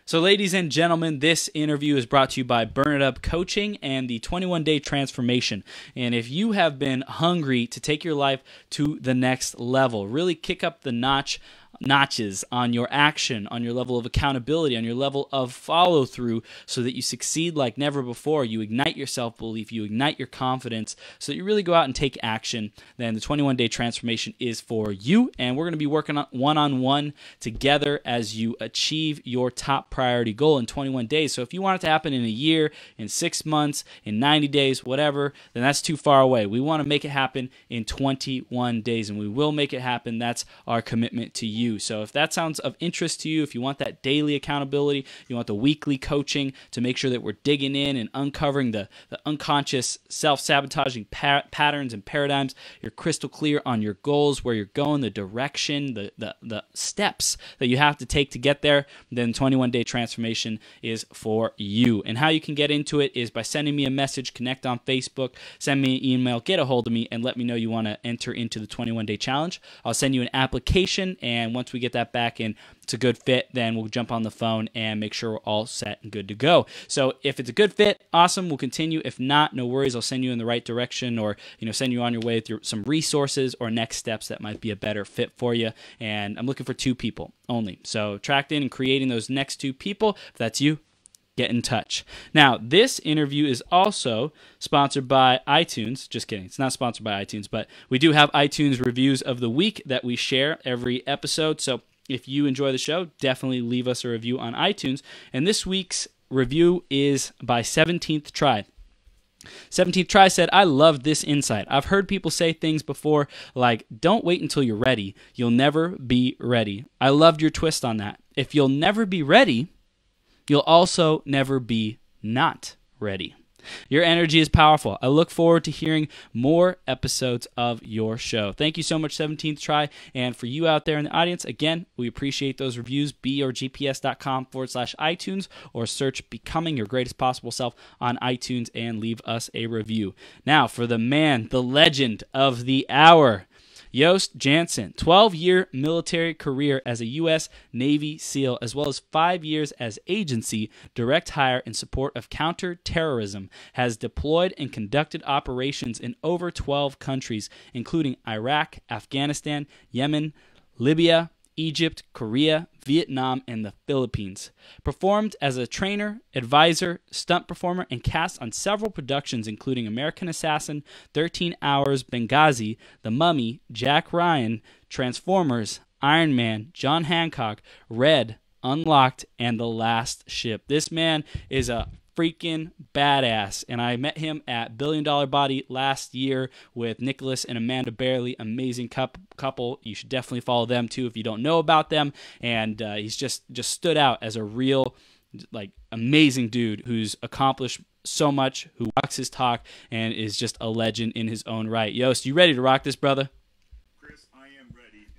So ladies and gentlemen, this interview is brought to you by Burn It Up Coaching and the 21-Day Transformation. And if you have been hungry to take your life to the next level, really kick up the notches on your action, on your level of accountability, on your level of follow through, so that you succeed like never before, you ignite your self-belief, you ignite your confidence, so that you really go out and take action, then the 21-Day Transformation is for you. And we're going to be working on one-on-one together as you achieve your top priority goal in 21 days. So if you want it to happen in a year, in 6 months, in 90 days, whatever, then that's too far away. We want to make it happen in 21 days, and we will make it happen. That's our commitment to you. So if that sounds of interest to you, if you want that daily accountability, you want the weekly coaching to make sure that we're digging in and uncovering the unconscious self-sabotaging patterns and paradigms, you're crystal clear on your goals, where you're going, the direction, the steps that you have to take to get there, then 21-Day Transformation is for you. And how you can get into it is by sending me a message, connect on Facebook, send me an email, get a hold of me, and let me know you want to enter into the 21-Day Challenge. I'll send you an application, and once we get that back and it's a good fit, then we'll jump on the phone and make sure we're all set and good to go. So if it's a good fit, awesome, we'll continue. If not, no worries, I'll send you in the right direction, or send you on your way through some resources or next steps that might be a better fit for you. And I'm looking for 2 people only. So attracting and creating those next 2 people. If that's you, get in touch. Now, this interview is also sponsored by iTunes. Just kidding. It's not sponsored by iTunes, but we do have iTunes reviews of the week that we share every episode. So if you enjoy the show, definitely leave us a review on iTunes. And this week's review is by 17th Try. 17th Try said, "I love this insight. I've heard people say things before like, don't wait until you're ready. You'll never be ready. I loved your twist on that. If you'll never be ready, you'll also never be not ready. Your energy is powerful. I look forward to hearing more episodes of your show." Thank you so much, 17th Try. And for you out there in the audience, again, we appreciate those reviews. beyourgps.com/iTunes, or search Becoming Your Greatest Possible Self on iTunes and leave us a review. Now, for the man, the legend of the hour, Joost Janssen, 12-year military career as a U.S. Navy SEAL, as well as 5 years as agency direct hire in support of counterterrorism, has deployed and conducted operations in over 12 countries, including Iraq, Afghanistan, Yemen, Libya, Egypt, Korea, Vietnam, and the Philippines. Performed as a trainer, advisor, stunt performer, and cast on several productions including American Assassin, 13 Hours, Benghazi, The Mummy, Jack Ryan, Transformers, Ironman, John Hancock, Red, Unlocked, and The Last Ship. This man is a freaking badass, and I met him at Billion Dollar Body last year with Nicholas and Amanda Barely. Amazing couple. You should definitely follow them too if you don't know about them. And he's just stood out as a real, amazing dude who's accomplished so much, who walks his talk, and is just a legend in his own right. Joost, you ready to rock this, brother?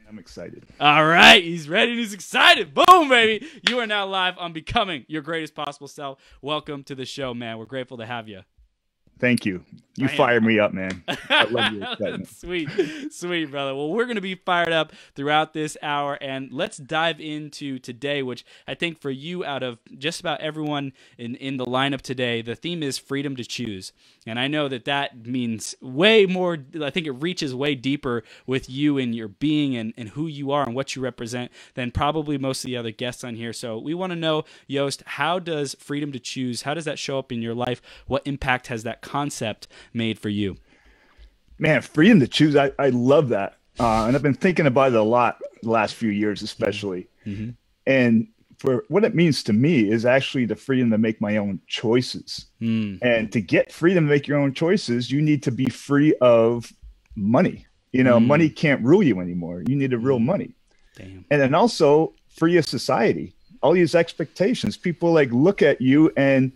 I'm excited. All right, he's ready and he's excited. Boom, baby. You are now live on Becoming Your Greatest Possible Self. Welcome to the show, man. We're grateful to have you. Thank you. You fired me up, man. I love your excitement. Sweet, brother. Well, we're going to be fired up throughout this hour, and let's dive into today, which I think for you, out of just about everyone in the lineup today, the theme is freedom to choose. And I know that means way more. I think it reaches way deeper with you and your being and who you are and what you represent than probably most of the other guests on here. So we want to know, Joost, how does freedom to choose, how does that show up in your life? What impact has that concept made for you? Man, freedom to choose. I love that. And I've been thinking about it a lot the last few years, especially. Mm-hmm. And for what it means to me is actually the freedom to make my own choices. And to get freedom to make your own choices, you need to be free of money. Money can't rule you anymore. You need a real money. Damn. And then also free of society. All these expectations. People look at you and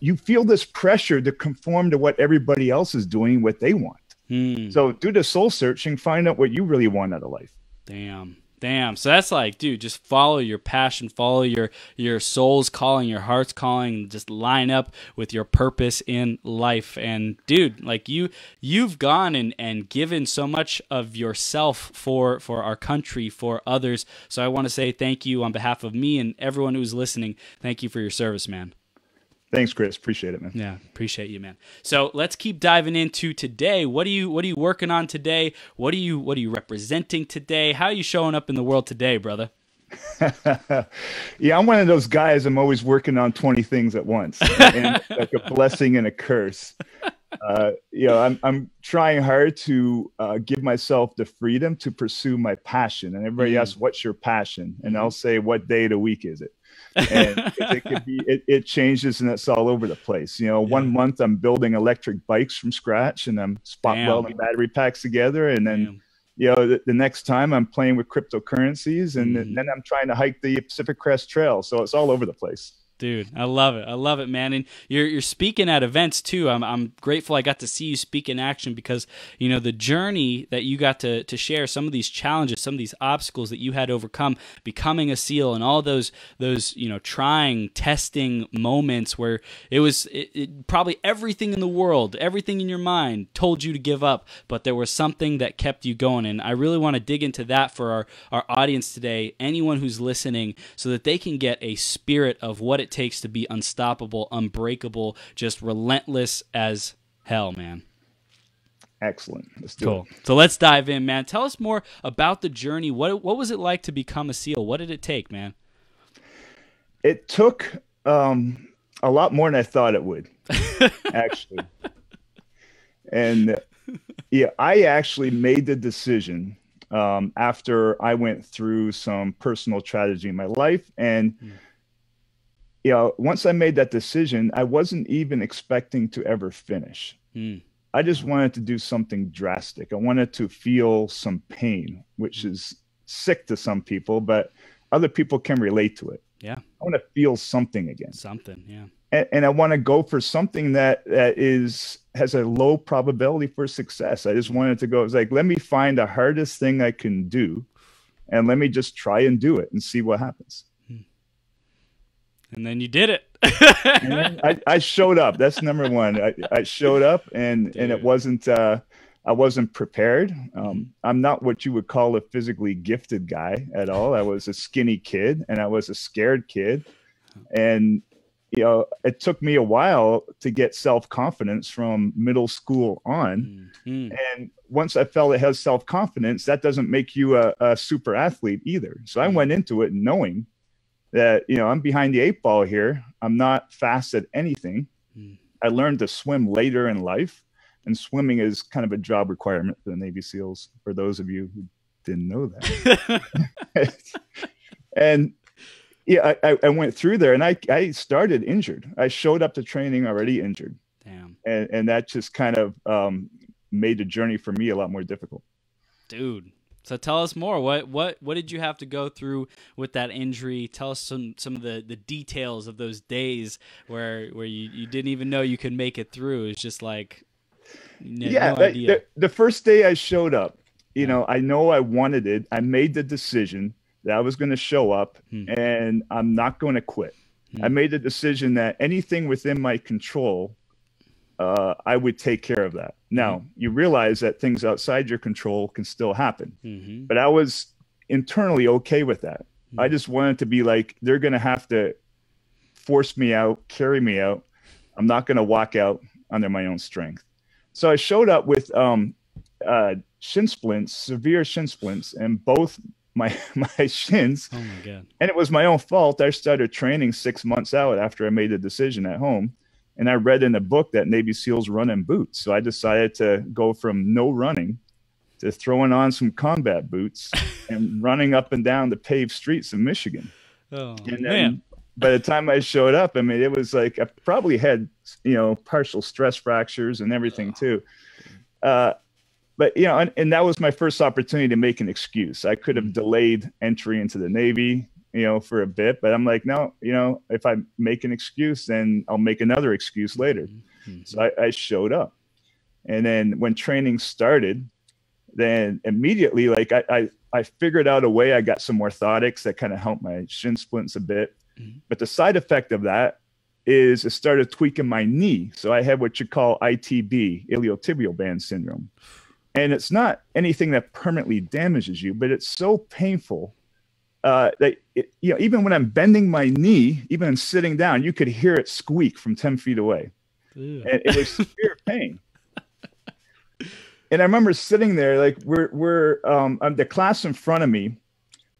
you feel this pressure to conform to what everybody else is doing, what they want. So do the soul searching, find out what you really want out of life. Damn. Damn. So that's like, dude, just follow your passion, follow your soul's calling, your heart's calling, just line up with your purpose in life. And dude, like you've gone and given so much of yourself for our country, for others. So I want to say thank you on behalf of me and everyone who's listening. Thank you for your service, man. Thanks, Chris. Appreciate it, man. Yeah, appreciate you, man. So let's keep diving into today. What are you working on today? What are you representing today? How are you showing up in the world today, brother? Yeah, I'm one of those guys. I'm always working on 20 things at once, and like a blessing and a curse. I'm trying hard to give myself the freedom to pursue my passion. And everybody asks, "What's your passion?" And I'll say, "What day of the week is it?" And it changes, and it's all over the place. 1 month I'm building electric bikes from scratch, and I'm spot welding battery packs together, and then the next time I'm playing with cryptocurrencies, and then I'm trying to hike the Pacific Crest Trail. So it's all over the place. Dude, I love it. I love it, man. And you're speaking at events too. I'm grateful I got to see you speak in action because, the journey that you got to share, some of these challenges, some of these obstacles that you had to overcome, becoming a SEAL, and all those trying, testing moments where it probably everything in the world, everything in your mind told you to give up, but there was something that kept you going. And I really want to dig into that for our audience today, anyone who's listening, so that they can get a spirit of what it takes to be unstoppable, unbreakable, just relentless as hell, man. Excellent. Let's do it. So let's dive in, man. Tell us more about the journey. What was it like to become a SEAL? What did it take, man? It took a lot more than I thought it would, actually. And I actually made the decision after I went through some personal tragedy in my life. And once I made that decision, I wasn't even expecting to ever finish. I just wanted to do something drastic. I wanted to feel some pain, which is sick to some people, but other people can relate to it. Yeah. I want to feel something again. Something, yeah. And I want to go for something that has a low probability for success. I just wanted to go, it was like, let me find the hardest thing I can do, and let me just try and do it and see what happens. And then you did it. And then I showed up. That's number one. I showed up, and it wasn't. I wasn't prepared. I'm not what you would call a physically gifted guy at all. I was a skinny kid, and I was a scared kid, and it took me a while to get self-confidence from middle school on. And once I felt it has self-confidence, that doesn't make you a super athlete either. So I went into it knowing that, I'm behind the 8 ball here. I'm not fast at anything. I learned to swim later in life, and swimming is kind of a job requirement for the Navy SEALs, for those of you who didn't know that. And I went through there, and I started injured. I showed up to training already injured. Damn. And that just kind of made the journey for me a lot more difficult. Dude. So tell us more. What did you have to go through with that injury? Tell us some of the details of those days where you didn't even know you could make it through. It's just like, no idea. The first day I showed up, I know I wanted it. I made the decision that I was going to show up, and I'm not going to quit. I made the decision that anything within my control, I would take care of that. Now, you realize that things outside your control can still happen. But I was internally okay with that. I just wanted to be like, they're going to have to force me out, carry me out. I'm not going to walk out under my own strength. So I showed up with shin splints, severe shin splints, and both my shins. Oh my God. And it was my own fault. I started training 6 months out after I made the decision at home. And I read in a book that Navy SEALs run in boots. So I decided to go from no running to throwing on some combat boots and running up and down the paved streets of Michigan. Oh, and then man. By the time I showed up, I mean, it was like I probably had, partial stress fractures and everything too. But, and that was my first opportunity to make an excuse. I could have delayed entry into the Navy, for a bit, but I'm like, no, if I make an excuse, then I'll make another excuse later. So I showed up. And then when training started, then immediately, like I I figured out a way. I got some orthotics that kind of helped my shin splints a bit. But the side effect of that is it started tweaking my knee. So I had what you call ITB, iliotibial band syndrome. And it's not anything that permanently damages you, but it's so painful that even when I'm bending my knee, even sitting down, you could hear it squeak from 10 feet away. And it was severe pain. And I remember sitting there, like the class in front of me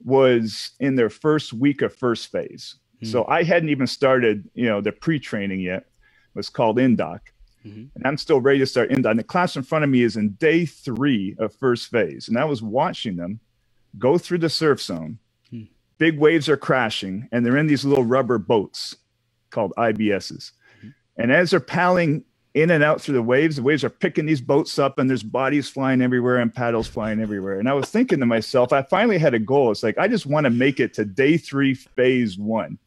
was in their first week of first phase. So I hadn't even started, the pre-training yet. It was called INDOC. And I'm still ready to start INDOC. And the class in front of me is in day 3 of first phase. And I was watching them go through the surf zone. Big waves are crashing, and they're in these little rubber boats called IBSs. And as they're paddling in and out through the waves are picking these boats up, and there's bodies flying everywhere and paddles flying everywhere. And I was thinking to myself, I finally had a goal. It's like, I just want to make it to day 3, phase 1.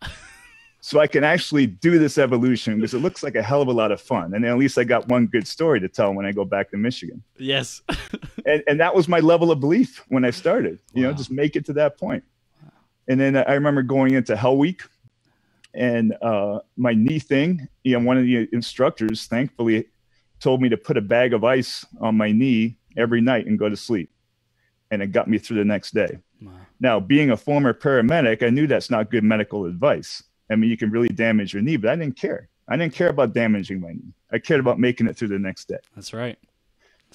So I can actually do this evolution, because it looks like a hell of a lot of fun. And then at least I got one good story to tell when I go back to Michigan. Yes. and that was my level of belief when I started, just make it to that point. And then I remember going into Hell Week, and my knee thing, one of the instructors thankfully told me to put a bag of ice on my knee every night and go to sleep. And it got me through the next day. Wow. Now, being a former paramedic, I knew that's not good medical advice. I mean, you can really damage your knee, but I didn't care. I didn't care about damaging my knee. I cared about making it through the next day. That's right.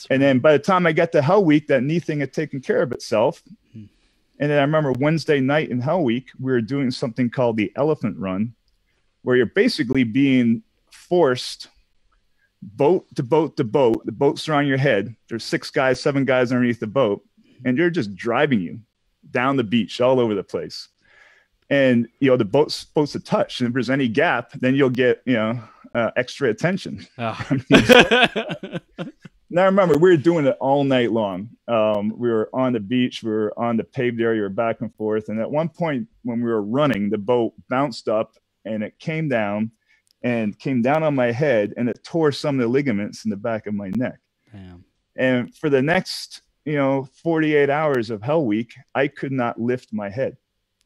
And then by the time I got to Hell Week, that knee thing had taken care of itself. And then I remember Wednesday night in Hell Week, we were doing something called the elephant run, where you're basically being forced boat to boat to boat. The boats are on your head. There's 6 guys, 7 guys underneath the boat, and they're just driving you down the beach all over the place. And, the boat's supposed to touch. And if there's any gap, then you'll get, extra attention. Oh. Now, remember, we were doing it all night long. We were on the beach. We were on the paved area. We were back and forth. And at one point when we were running, the boat bounced up and it came down on my head, and it tore some of the ligaments in the back of my neck. Damn. And for the next, 48 hours of Hell Week, I could not lift my head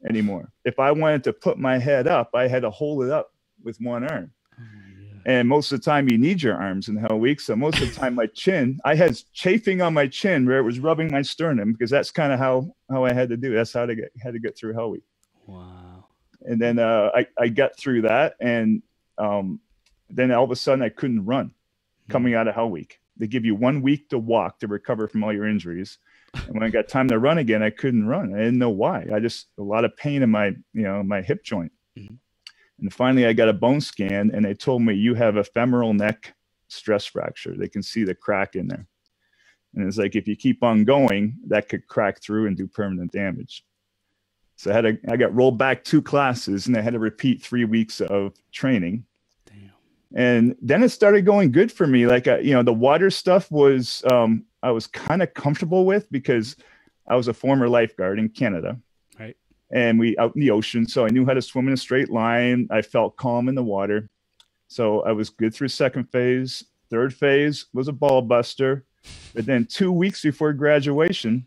anymore. If I wanted to put my head up, I had to hold it up with one arm. And most of the time you need your arms in Hell Week. So most of the time I had chafing on my chin where it was rubbing my sternum, because that's kind of how I had to do it. That's how I had to get through Hell Week. Wow. And then I got through that. And then all of a sudden I couldn't run coming out of Hell Week. They give you 1 week to walk to recover from all your injuries. And when I got time to run again, I couldn't run. I didn't know why. A lot of pain in my, my hip joint. And finally, I got a bone scan, and they told me, you have a femoral neck stress fracture. They can see the crack in there. And it's like, if you keep on going, that could crack through and do permanent damage. So I got rolled back 2 classes, and I had to repeat 3 weeks of training. Damn. And then it started going good for me. Like, the water stuff was, I was kind of comfortable with, because I was a former lifeguard in Canada. And we out in the ocean. So I knew how to swim in a straight line. I felt calm in the water. So I was good through 2nd phase. 3rd phase was a ball buster. But then 2 weeks before graduation,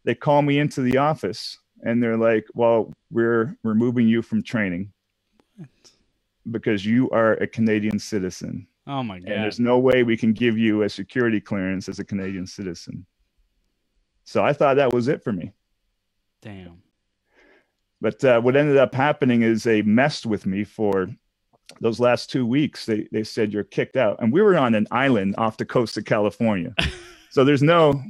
they call me into the office, and they're like, well, we're removing you from training because you are a Canadian citizen. Oh my God. And there's no way we can give you a security clearance as a Canadian citizen. So I thought that was it for me. Damn. But what ended up happening is they messed with me for those last 2 weeks. They said, you're kicked out. And we were on an island off the coast of California. So there's no,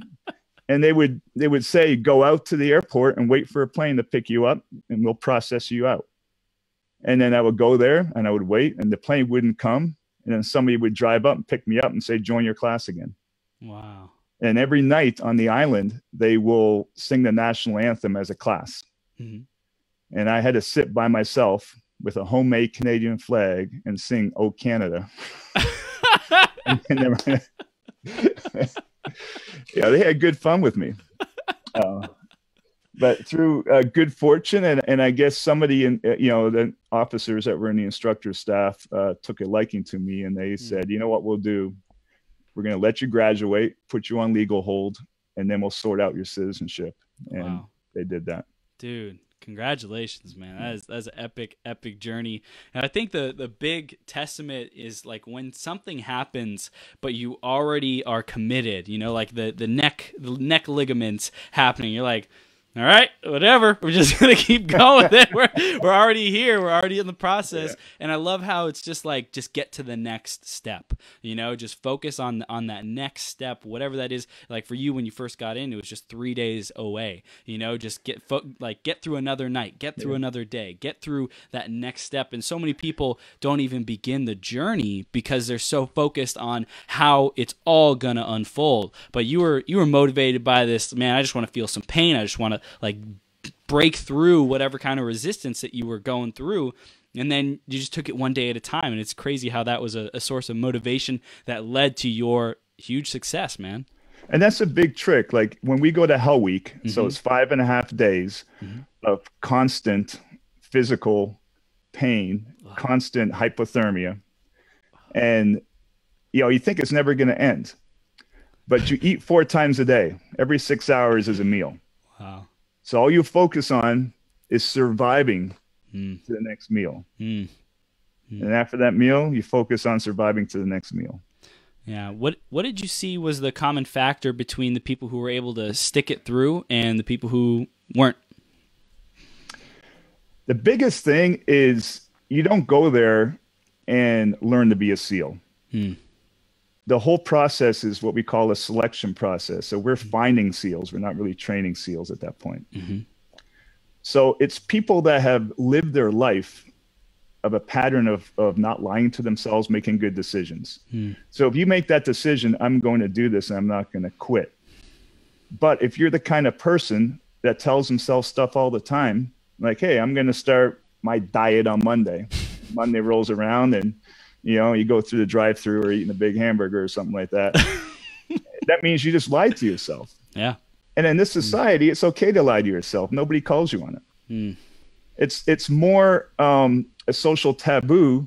and they would say, go out to the airport and wait for a plane to pick you up, and we'll process you out. And then I would go there and I would wait, and the plane wouldn't come. And then somebody would drive up and pick me up and say, join your class again. Wow. And every night on the island, they will sing the national anthem as a class. And I had to sit by myself with a homemade Canadian flag and sing "Oh Canada." Yeah, they had good fun with me. But through good fortune and I guess somebody in, the officers that were in the instructor staff took a liking to me, and they said, you know what we'll do? We're going to let you graduate, put you on legal hold, and then we'll sort out your citizenship. And Wow. they did that. Dude, congratulations, man. That's an epic journey. And I think the big testament is like when something happens, but you already are committed, you know, like the neck ligaments happening. You're like, all right, whatever. We're just gonna keep going. We're already here. We're already in the process. Yeah. And I love how it's just like, just get to the next step. You know, just focus on that next step, whatever that is. Like for you, when you first got in, it was just 3 days away. You know, just get through another night, get through another day, get through that next step. And so many people don't even begin the journey because they're so focused on how it's all gonna unfold. But you were motivated by this, man. I just want to feel some pain. I just want to like break through whatever kind of resistance that you were going through, and then you just took it one day at a time. And it's crazy how that was a source of motivation that led to your huge success, man. And that's a big trick. Like when we go to Hell Week, so it's 5.5 days of constant physical pain, constant hypothermia, and you think it's never going to end, but you eat 4 times a day. Every 6 hours is a meal. Wow. So all you focus on is surviving to the next meal. And after that meal, you focus on surviving to the next meal. Yeah. What did you see was the common factor between the people who were able to stick it through and the people who weren't? The biggest thing is you don't go there and learn to be a SEAL. The whole process is what we call a selection process. So we're finding SEALs. We're not really training SEALs at that point. So it's people that have lived their life of a pattern of not lying to themselves, making good decisions. So if you make that decision, I'm going to do this and I'm not going to quit. But if you're the kind of person that tells himself stuff all the time, like, hey, I'm going to start my diet on Monday. Monday rolls around and you go through the drive-thru or eating a big hamburger or something like that. That means you just lied to yourself. Yeah. And in this society, it's okay to lie to yourself. Nobody calls you on it. It's more a social taboo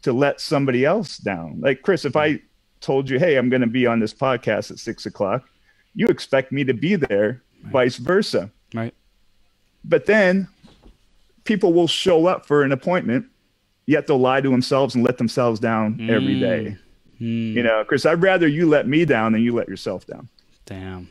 to let somebody else down. Like, Chris, if I told you, hey, I'm going to be on this podcast at 6 o'clock, you expect me to be there, vice versa. Right. But then people will show up for an appointment, yet they'll lie to themselves and let themselves down every day. Chris, I'd rather you let me down than you let yourself down. Damn.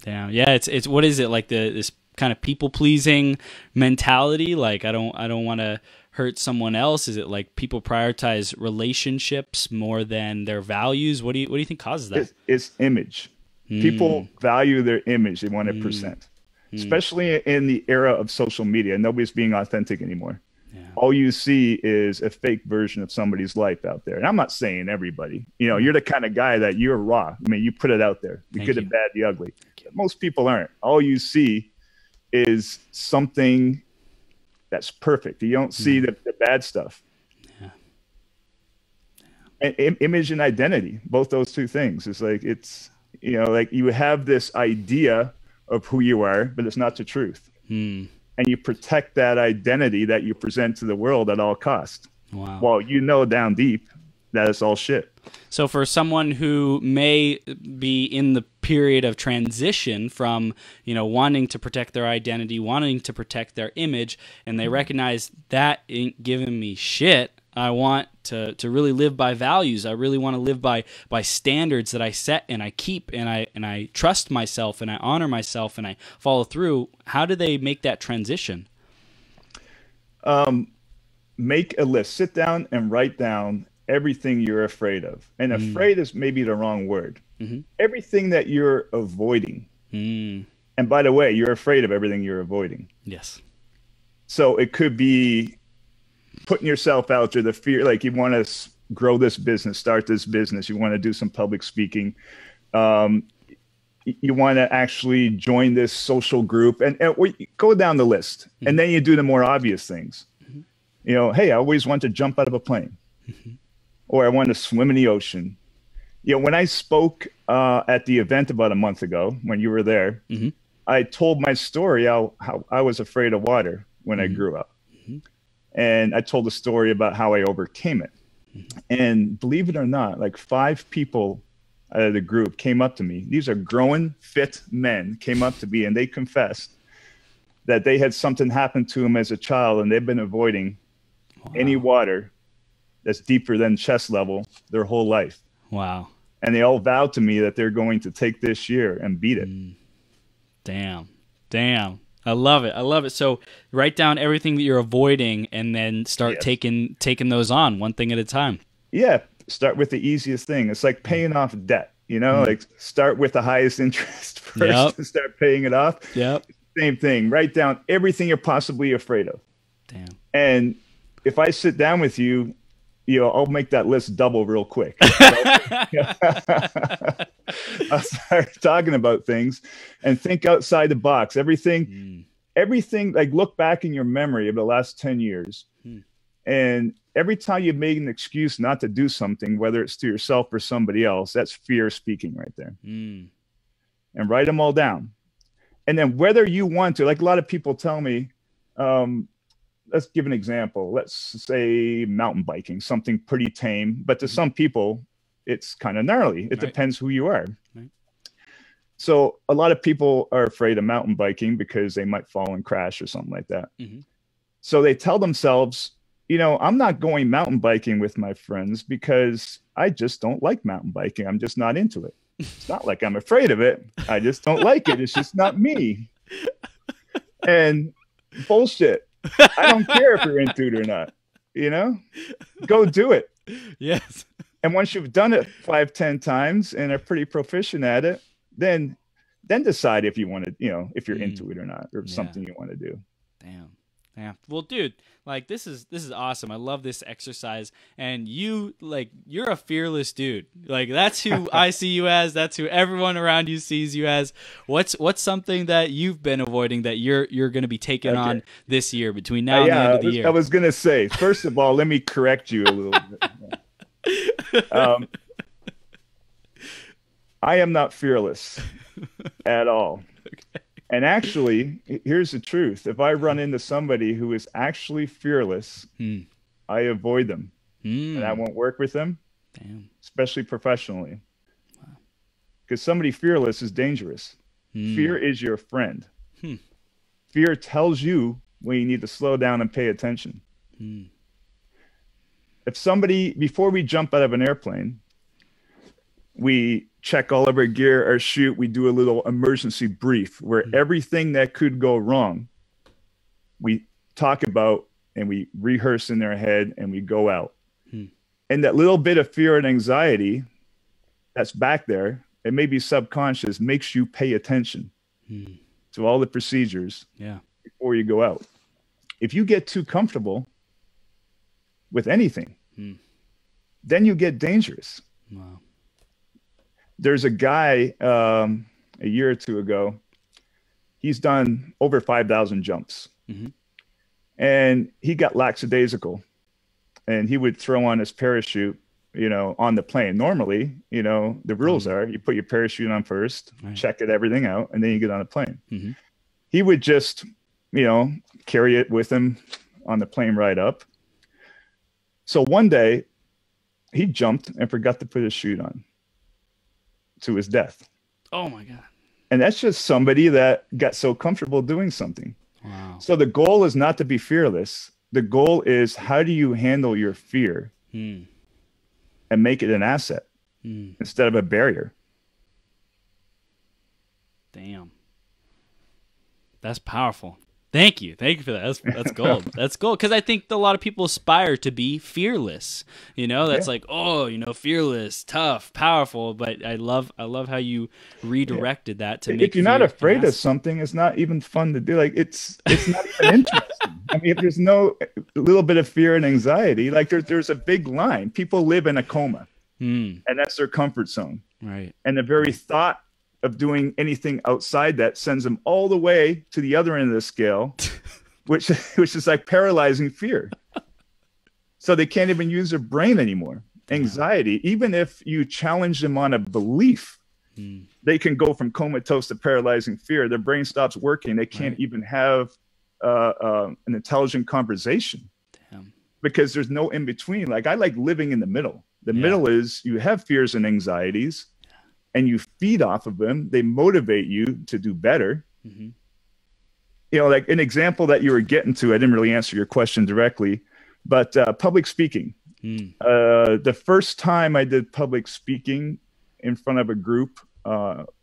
Yeah, it's what is it, like this kind of people pleasing mentality? Like I don't want to hurt someone else. Is it like people prioritize relationships more than their values? What do you think causes that? It's image. People value their image. They want it percent, especially in the era of social media. Nobody's being authentic anymore. All you see is a fake version of somebody's life out there. And I'm not saying everybody, you're the kind of guy that you're raw. I mean, you put it out there, the good, the bad, the ugly. Most people aren't. All you see is something that's perfect. You don't see the bad stuff. And image and identity, both those two things. It's like, like you have this idea of who you are, but it's not the truth. And you protect that identity that you present to the world at all costs. Wow. Well, down deep that it's all shit. So for someone who may be in the period of transition from, wanting to protect their identity, wanting to protect their image, and they recognize that ain't giving me shit. I want to really live by values. I really want to live by standards that I set and I keep, and I trust myself and I honor myself and I follow through. How do they make that transition? Make a list. Sit down and write down everything you're afraid of. And afraid is maybe the wrong word. Everything that you're avoiding. And by the way, you're afraid of everything you're avoiding. Yes. So it could be putting yourself out there, the fear, like you want to grow this business, start this business, you want to do some public speaking, you want to actually join this social group, and go down the list. And then you do the more obvious things. Hey, I always want to jump out of a plane, or I want to swim in the ocean. When I spoke at the event about a month ago, when you were there, I told my story, how I was afraid of water when I grew up. And I told a story about how I overcame it. And believe it or not, like 5 people out of the group came up to me. These are grown, fit men came up to me, and they confessed that they had something happen to them as a child, and they've been avoiding any water that's deeper than chest level their whole life. Wow. And they all vowed to me that they're going to take this year and beat it. Damn. I love it. So write down everything that you're avoiding and then start taking those on one thing at a time. Yeah. Start with the easiest thing. It's like paying off debt, you know, like start with the highest interest first and start paying it off. Yep. Same thing. Write down everything you're possibly afraid of. Damn. And if I sit down with you, I'll make that list double real quick. I'll start talking about things and think outside the box. Everything, like look back in your memory of the last 10 years. And every time you've made an excuse not to do something, whether it's to yourself or somebody else, that's fear speaking right there. And write them all down. And then whether you want to, like a lot of people tell me, let's give an example. Let's say mountain biking, something pretty tame, but to some people, it's kind of gnarly. It depends who you are. So a lot of people are afraid of mountain biking because they might fall and crash or something like that. So they tell themselves, I'm not going mountain biking with my friends because I just don't like mountain biking. I'm just not into it. It's not like I'm afraid of it. I just don't like it. It's just not me. And bullshit. I don't care if you're into it or not. Go do it. Yes. And once you've done it 5-10 times and are pretty proficient at it, then decide if you want to, if you're into it or not, or something you want to do. Damn. Yeah. Well, dude, like this is awesome. I love this exercise, and you're a fearless dude. Like that's who I see you as. That's who everyone around you sees you as. What's something that you've been avoiding that you're going to be taking on this year between now and the end of the year? I was going to say, first of all, let me correct you a little bit. I am not fearless at all. Okay. And actually, here's the truth. If I run into somebody who is actually fearless, I avoid them. And I won't work with them, especially professionally. Because somebody fearless is dangerous. Fear is your friend. Fear tells you when you need to slow down and pay attention. If somebody, before we jump out of an airplane, we check all of our gear, our chute, we do a little emergency brief where everything that could go wrong, we talk about and we rehearse in their head and we go out. And that little bit of fear and anxiety that's back there, it may be subconscious, makes you pay attention to all the procedures before you go out. If you get too comfortable with anything, then you get dangerous. Wow. There's a guy a year or two ago, he's done over 5,000 jumps. And he got lackadaisical. And he would throw on his parachute, on the plane. Normally, the rules are you put your parachute on first, check everything out, and then you get on a plane. He would just, carry it with him on the plane ride up. So one day, he jumped and forgot to put his chute on. To his death. Oh my God. And that's just somebody that got so comfortable doing something. Wow. So the goal is not to be fearless. The goal is how do you handle your fear and make it an asset instead of a barrier. Damn. That's powerful. Thank you for that. That's gold. That's gold. Because I think a lot of people aspire to be fearless. That's like, fearless, tough, powerful. But I love how you redirected that to make. If you're not afraid of something, it's not even fun to do. Like it's not even interesting. I mean, if there's no little bit of fear and anxiety, like there's a big line. People live in a coma, and that's their comfort zone. Right. And the very thought of doing anything outside that sends them all the way to the other end of the scale, which is like paralyzing fear. So they can't even use their brain anymore. Anxiety, even if you challenge them on a belief, they can go from comatose to paralyzing fear. Their brain stops working. They can't even have an intelligent conversation because there's no in between. Like I like living in the middle. The middle is you have fears and anxieties, and you feed off of them, they motivate you to do better. Mm-hmm. You know, like an example that you were getting to, I didn't really answer your question directly, but public speaking. The first time I did public speaking in front of a group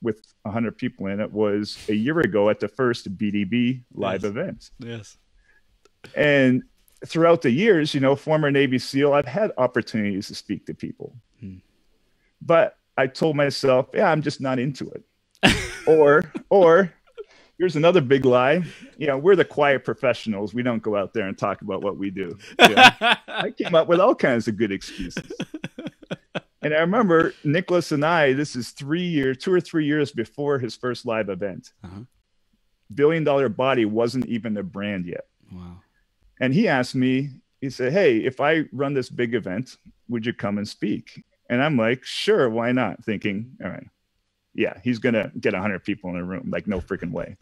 with 100 people in it was a year ago at the first BDB live event. Yes. And throughout the years, you know, former Navy SEAL, I've had opportunities to speak to people. But I told myself, yeah, I'm just not into it. or here's another big lie. You know, we're the quiet professionals. We don't go out there and talk about what we do. You know? I came up with all kinds of good excuses. And I remember Nicholas and I, this is 2 or 3 years before his first live event. $1 billion Body wasn't even a brand yet. Wow. And he asked me, he said, hey, if I run this big event, would you come and speak? And I'm like, sure, why not? Thinking, all right, yeah, he's going to get 100 people in a room. Like, no freaking way.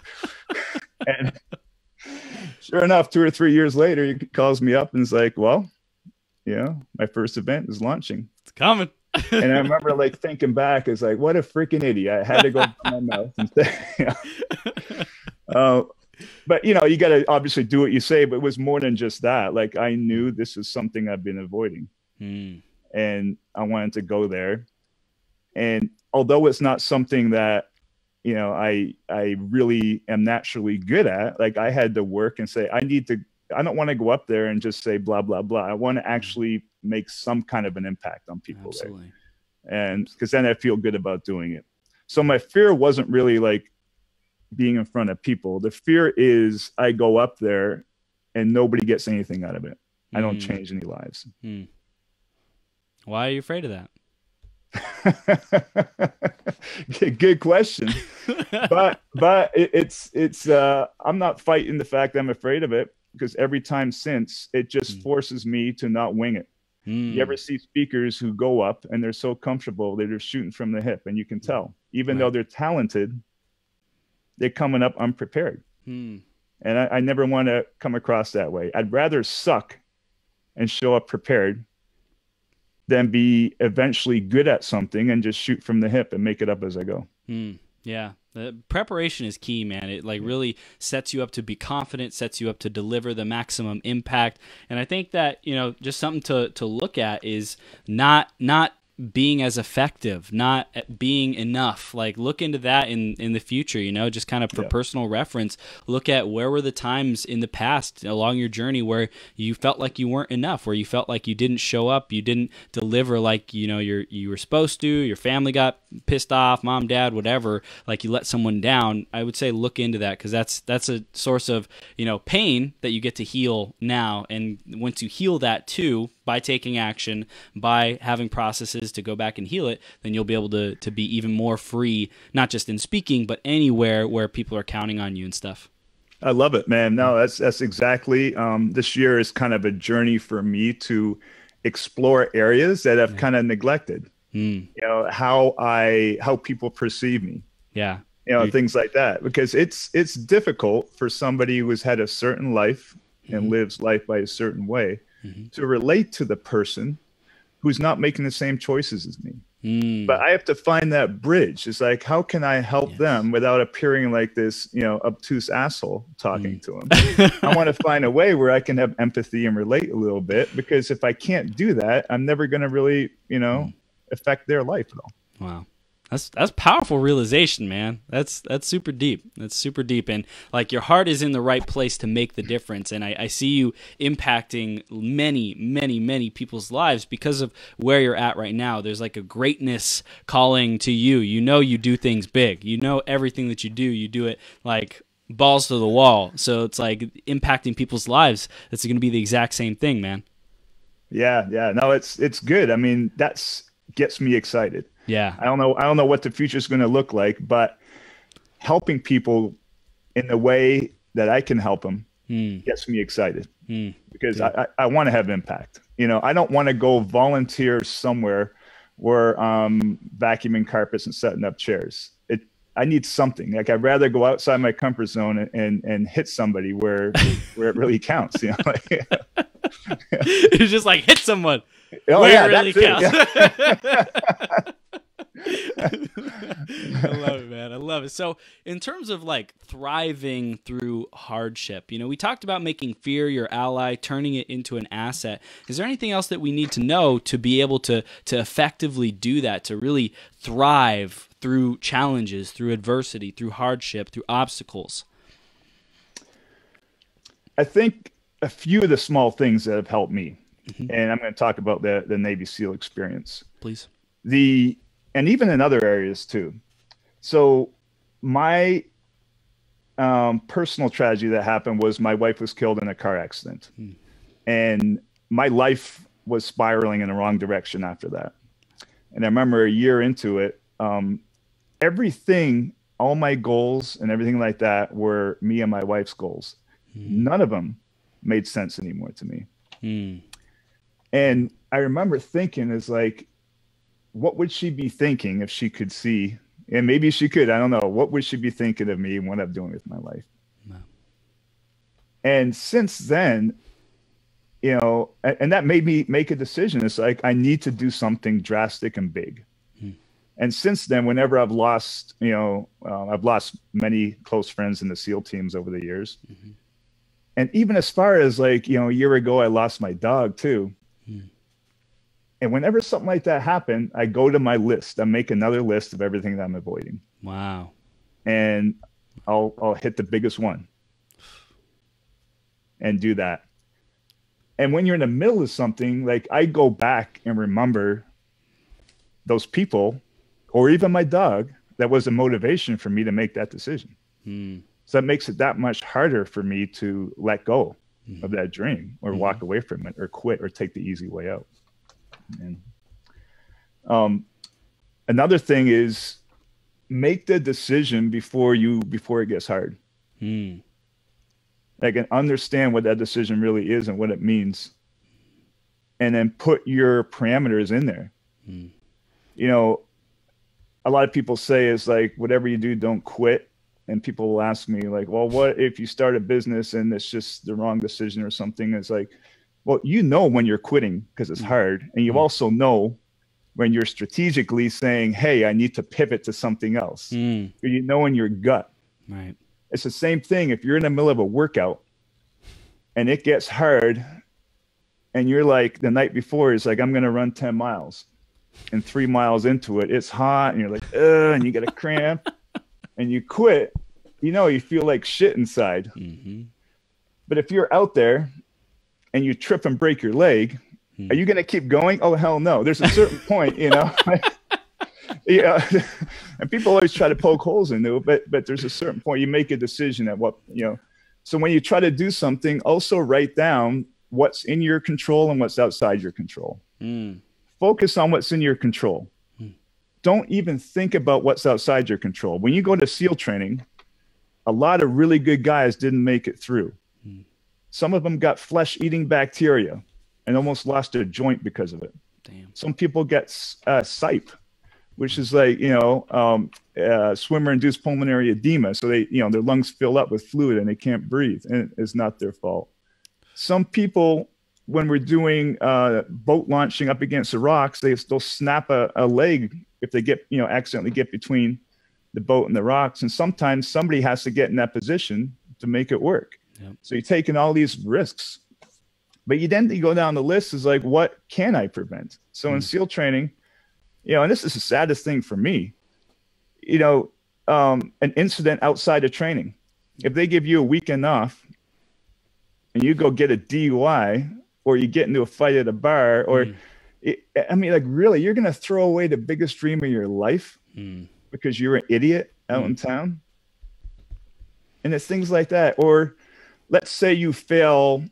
And sure enough, 2 or 3 years later, he calls me up and is like, well, you know, my first event is launching. It's coming. And I remember like thinking back, it's like, what a freaking idiot. I had to go in my mouth and say, you know. But, you know, you got to obviously do what you say, but it was more than just that. Like, I knew this is something I've been avoiding. And I wanted to go there. And although it's not something that, you know, I really am naturally good at, like I had to work and say, I don't want to go up there and just say blah, blah, blah. I want to actually make some kind of an impact on people. Absolutely. There. And because then I feel good about doing it. So my fear wasn't really like being in front of people. The fear is I go up there and nobody gets anything out of it. I don't change any lives. Why are you afraid of that? Good question. but it's I'm not fighting the fact that I'm afraid of it, because every time since, it just forces me to not wing it. You ever see speakers who go up and they're so comfortable, they're just shooting from the hip, and you can tell, even though they're talented, they're coming up unprepared. And I never want to come across that way. I'd rather suck and show up prepared than be eventually good at something and just shoot from the hip and make it up as I go. Yeah. The preparation is key, man. It like really sets you up to be confident, sets you up to deliver the maximum impact. And I think that, you know, just something to look at is not being as effective, not being enough. Like, look into that in the future, you know, just kind of for personal reference. Look at where were the times in the past along your journey where you felt like you weren't enough, where you felt like you didn't show up, you didn't deliver like, you know, you were supposed to, your family got pissed off, mom, dad, whatever, like you let someone down. I would say look into that, because that's a source of, you know, pain that you get to heal now. And once you heal that too, by taking action, by having processes to go back and heal it, then you'll be able to be even more free, not just in speaking, but anywhere where people are counting on you and stuff. I love it, man. No, that's exactly. This year is kind of a journey for me to explore areas that I've kind of neglected. You know, how people perceive me. Yeah. You know, things like that, because it's difficult for somebody who has had a certain life and lives life by a certain way to relate to the person who's not making the same choices as me. But I have to find that bridge. It's like, how can I help them without appearing like this, you know, obtuse asshole talking to them? I want to find a way where I can have empathy and relate a little bit, because if I can't do that, I'm never going to really, you know, affect their life at all. Wow. That's powerful realization, man. That's super deep. That's super deep. And like, your heart is in the right place to make the difference. And I see you impacting many, many, many people's lives because of where you're at right now. There's like a greatness calling to you. You know, you do things big. You know, everything that you do it like balls to the wall. So it's like impacting people's lives. It's going to be the exact same thing, man. Yeah. No, it's good. I mean, gets me excited. Yeah. I don't know what the future is going to look like, but helping people in the way that I can help them gets me excited, because I want to have impact. You know, I don't want to go volunteer somewhere where vacuuming carpets and setting up chairs. I need something. Like, I'd rather go outside my comfort zone and hit somebody where it really counts. You know, it's just like hit someone. Oh, where yeah, it really counts. I love it, man. I love it. So in terms of like thriving through hardship, we talked about making fear your ally, turning it into an asset. Is there anything else that we need to know to be able to effectively do that, to really thrive through challenges, through adversity, through hardship, through obstacles? I think a few of the small things that have helped me, and I'm going to talk about the Navy SEAL experience. Please. And even in other areas too. So my personal tragedy that happened was my wife was killed in a car accident. And my life was spiraling in the wrong direction after that. And I remember a year into it, everything, all my goals and everything like that were me and my wife's goals. None of them made sense anymore to me. And I remember thinking, is like, what would she be thinking if she could see? And maybe she could, I don't know. What would she be thinking of me and what I'm doing with my life? No. And since then, and that made me make a decision. It's like, I need to do something drastic and big. And since then, whenever I've lost, I've lost many close friends in the SEAL teams over the years. And even as far as like, a year ago, I lost my dog too. And whenever something like that happened, I go to my list. I make another list of everything that I'm avoiding. Wow. And I'll hit the biggest one and do that. And when you're in the middle of something, like I go back and remember those people or even my dog that was a motivation for me to make that decision. So that makes it that much harder for me to let go of that dream or walk away from it or quit or take the easy way out. And another thing is make the decision before it gets hard. Like, and understand what that decision really is and what it means. And then put your parameters in there. A lot of people say is like, whatever you do, don't quit. And people will ask me like, well, what if you start a business and it's just the wrong decision or something? It's like, well, when you're quitting because it's hard. And you also know when you're strategically saying, hey, I need to pivot to something else. In your gut. Right. It's the same thing. If you're in the middle of a workout and it gets hard and you're like, the night before is like, I'm going to run 10 miles. And 3 miles into it, it's hot and you're like, ugh, and you get a cramp and you quit, you feel like shit inside. But if you're out there and you trip and break your leg, are you going to keep going? Oh, hell no. There's a certain point, Yeah. And people always try to poke holes into it, but there's a certain point you make a decision at what, so when you try to do something, also write down what's in your control and what's outside your control. Focus on what's in your control. Don't even think about what's outside your control. When you go to SEAL training, a lot of really good guys didn't make it through. Some of them got flesh-eating bacteria and almost lost their joint because of it. Damn. Some people get SIPE, which is like, swimmer-induced pulmonary edema. So they, their lungs fill up with fluid and they can't breathe, and it's not their fault. Some people, when we're doing boat launching up against the rocks, they'll snap a leg if they get, accidentally get between the boat and the rocks. And sometimes somebody has to get in that position to make it work. Yep. So you're taking all these risks. But you go down the list is like, what can I prevent? So in SEAL training, and this is the saddest thing for me, an incident outside of training. If they give you a weekend off and you go get a DUI or you get into a fight at a bar or really, you're going to throw away the biggest dream of your life because you're an idiot out in town. And it's things like that. Or let's say you fail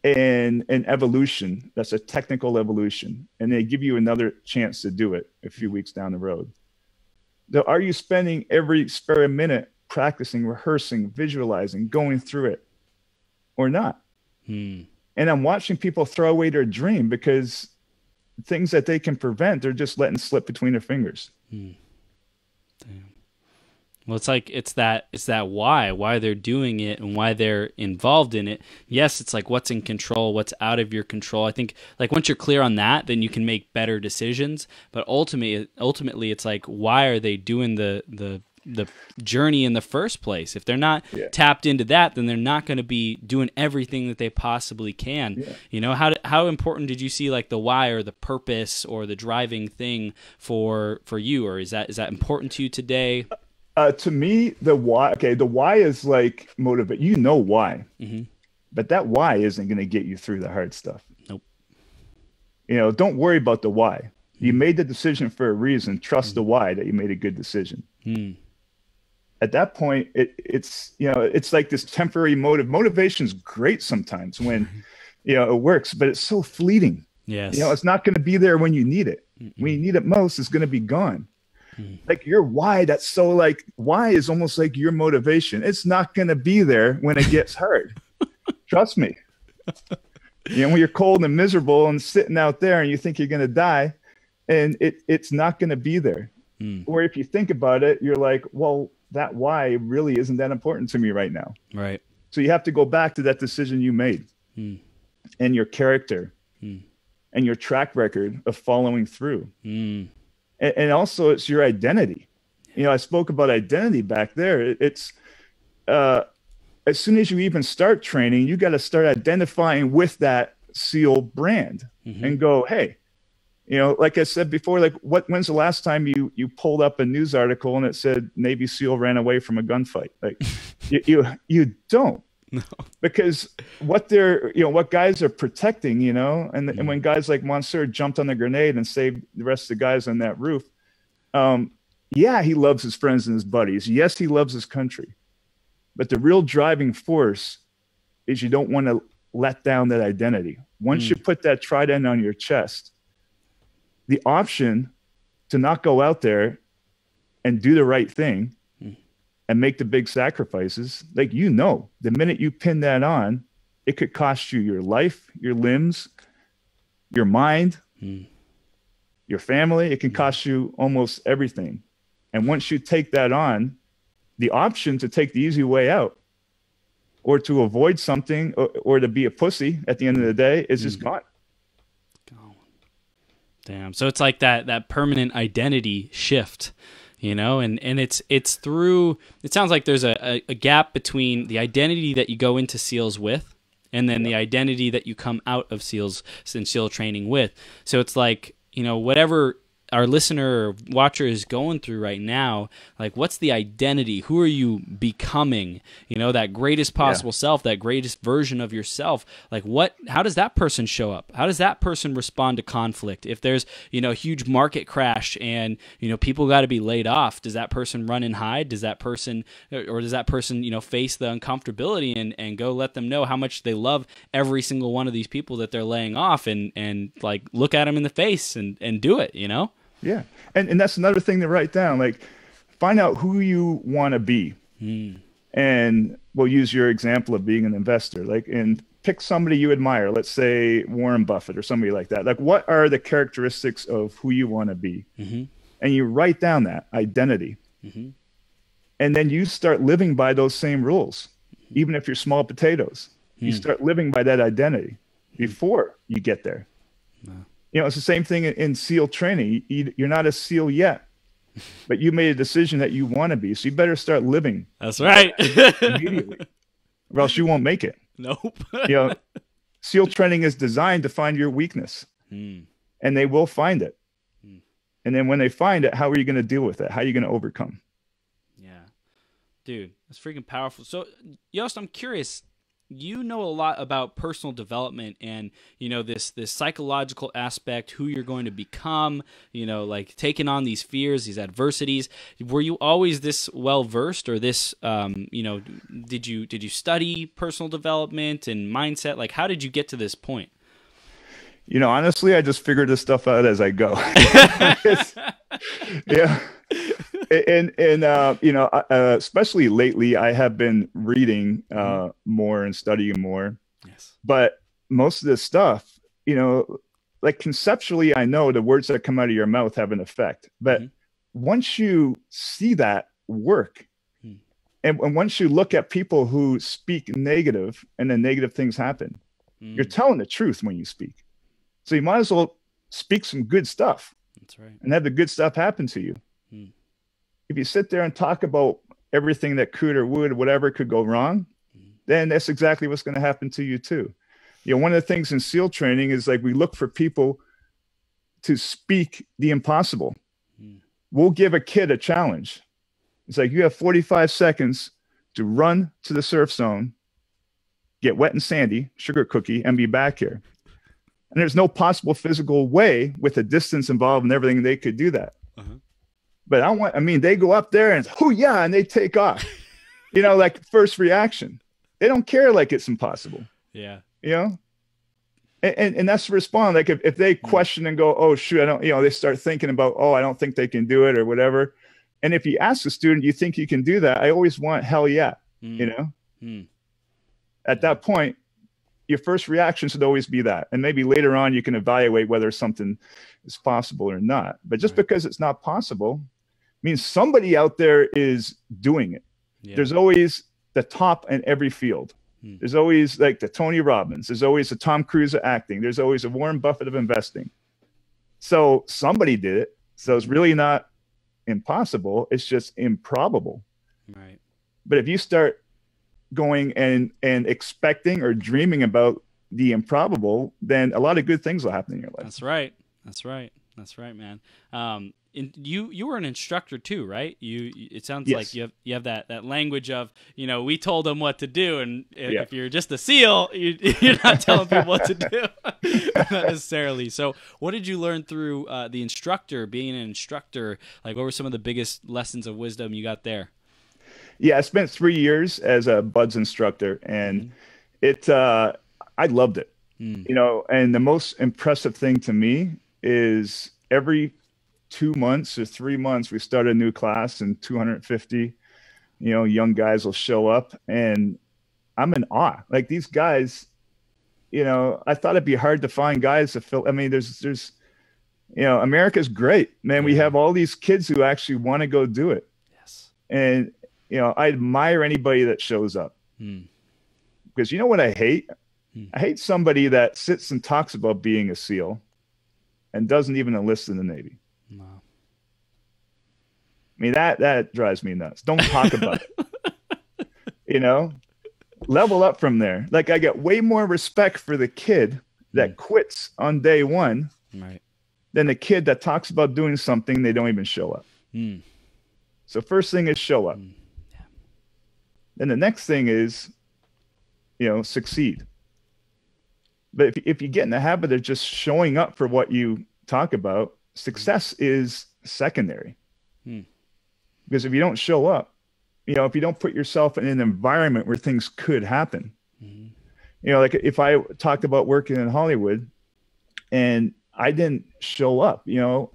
in evolution. That's a technical evolution. And they give you another chance to do it a few weeks down the road. So are you spending every spare minute practicing, rehearsing, visualizing, going through it or not? And I'm watching people throw away their dream because things that they can prevent, they're just letting slip between their fingers. Damn. Well, it's that why they're doing it and why they're involved in it. Yes, it's like what's in control, what's out of your control. I think like once you're clear on that, then you can make better decisions. But ultimately, it's like why are they doing the journey in the first place? If they're not tapped into that, then they're not going to be doing everything that they possibly can. Yeah. You know, how important did you see like the why or the purpose or the driving thing for you, or is that important to you today? To me, the why is like motivate. You know why, but that why isn't going to get you through the hard stuff. Nope. You know, don't worry about the why. You made the decision for a reason. Trust the why that you made a good decision. At that point, it's like this temporary motivation's great sometimes when, it works, but it's so fleeting. Yes. It's not going to be there when you need it. When you need it most, it's going to be gone. Like your why, that's so like why is almost like your motivation. It's not going to be there when it gets hard. Trust me. When you're cold and miserable and sitting out there and you think you're going to die, and it's not going to be there. Or if you think about it, you're like, well, that why really isn't that important to me right now. Right. So you have to go back to that decision you made and your character and your track record of following through. And also it's your identity. I spoke about identity back there. It's as soon as you even start training, you got to start identifying with that SEAL brand and go, hey, like I said before, like when's the last time you pulled up a news article and it said Navy SEAL ran away from a gunfight? Like you don't. No. Because what what guys are protecting, and when guys like Monsieur jumped on the grenade and saved the rest of the guys on that roof, he loves his friends and his buddies. Yes, he loves his country. But the real driving force is you don't want to let down that identity. Once you put that trident on your chest, the option to not go out there and do the right thing and make the big sacrifices, like, the minute you pin that on, it could cost you your life, your limbs, your mind, your family. It can cost you almost everything. And once you take that on, the option to take the easy way out or to avoid something or to be a pussy at the end of the day is just gone. Damn. So it's like that permanent identity shift. And it's through, it sounds like there's a gap between the identity that you go into SEALs with and then the identity that you come out of SEALs and SEAL training with. So it's like, whatever our listener or watcher is going through right now, like what's the identity? Who are you becoming? That greatest possible self, that greatest version of yourself. Like how does that person show up? How does that person respond to conflict? If there's, a huge market crash and, people got to be laid off, does that person run and hide? Does that person face the uncomfortability and go let them know how much they love every single one of these people that they're laying off and like look at them in the face and do it, Yeah. And that's another thing to write down. Like, find out who you want to be. And we'll use your example of being an investor. Like, and pick somebody you admire. Let's say Warren Buffett or somebody like that. Like, what are the characteristics of who you want to be? And you write down that identity. And then you start living by those same rules. Even if you're small potatoes, you start living by that identity before you get there. It's the same thing in SEAL training. You're not a SEAL yet, but you made a decision that you want to be. So you better start living. That's right. Immediately, or else you won't make it. Nope. SEAL training is designed to find your weakness, and they will find it. And then when they find it, how are you going to deal with it? How are you going to overcome? Yeah. Dude, that's freaking powerful. So, Joost, I'm curious. You know a lot about personal development and, this psychological aspect, who you're going to become, like taking on these fears, these adversities. Were you always this well-versed or this, did you study personal development and mindset? Like, how did you get to this point? Honestly, I just figured this stuff out as I go. Yeah. And especially lately, I have been reading more and studying more. Yes. But most of this stuff, like conceptually, I know the words that come out of your mouth have an effect. But once you see that work And once you look at people who speak negative and then negative things happen, you're telling the truth when you speak. So you might as well speak some good stuff. That's right. And have the good stuff happen to you. If you sit there and talk about everything that could or would, whatever could go wrong, then that's exactly what's going to happen to you too. You know, one of the things in SEAL training is like, we look for people to speak the impossible. We'll give a kid a challenge. It's like, you have 45 seconds to run to the surf zone, get wet and sandy, sugar cookie, and be back here. And there's no possible physical way with the distance involved and everything they could do that. But I mean, they go up there and yeah, and they take off, you know, like first reaction. They don't care like it's impossible. Yeah. You know? And that's the response. Like if they question and go, oh shoot, I don't, you know, they start thinking about, oh, I don't think they can do it or whatever. And if you ask the student, you think you can do that? I always want hell yeah, you know? At that point, your first reaction should always be that. And maybe later on you can evaluate whether something is possible or not. But just because it's not possible means somebody out there is doing it. Yeah. There's always the top in every field. There's always like the Tony Robbins. There's always a Tom Cruise of acting. There's always a Warren Buffett of investing. So somebody did it. So it's really not impossible. It's just improbable. Right. But if you start going and expecting or dreaming about the improbable, then a lot of good things will happen in your life. That's right. That's right. That's right, man. You were an instructor too, right? It sounds like you have that language of, you know, we told them what to do, and if you're just a SEAL, you're not telling people what to do. Not necessarily. So what did you learn through being an instructor? Like, what were some of the biggest lessons of wisdom you got there? Yeah, I spent 3 years as a BUDS instructor, and I loved it. You know, and the most impressive thing to me is every 2 months or 3 months, we start a new class, and 250, you know, young guys will show up, and I'm in awe. Like, these guys, you know, I thought it'd be hard to find guys to fill. I mean, there's, you know, America's great, man. We have all these kids who actually want to go do it. Yes. And, you know, I admire anybody that shows up, because you know what I hate? I hate somebody that sits and talks about being a SEAL and doesn't even enlist in the Navy. Wow. I mean, that drives me nuts. Don't talk about it. You know, level up from there. Like, I get way more respect for the kid that quits on day one than the kid that talks about doing something they don't even show up. So first thing is show up. Then the next thing is, you know, succeed. But if you get in the habit of just showing up for what you talk about, success is secondary. Because if you don't show up, you know, if you don't put yourself in an environment where things could happen, you know, like if I talked about working in Hollywood and I didn't show up, you know,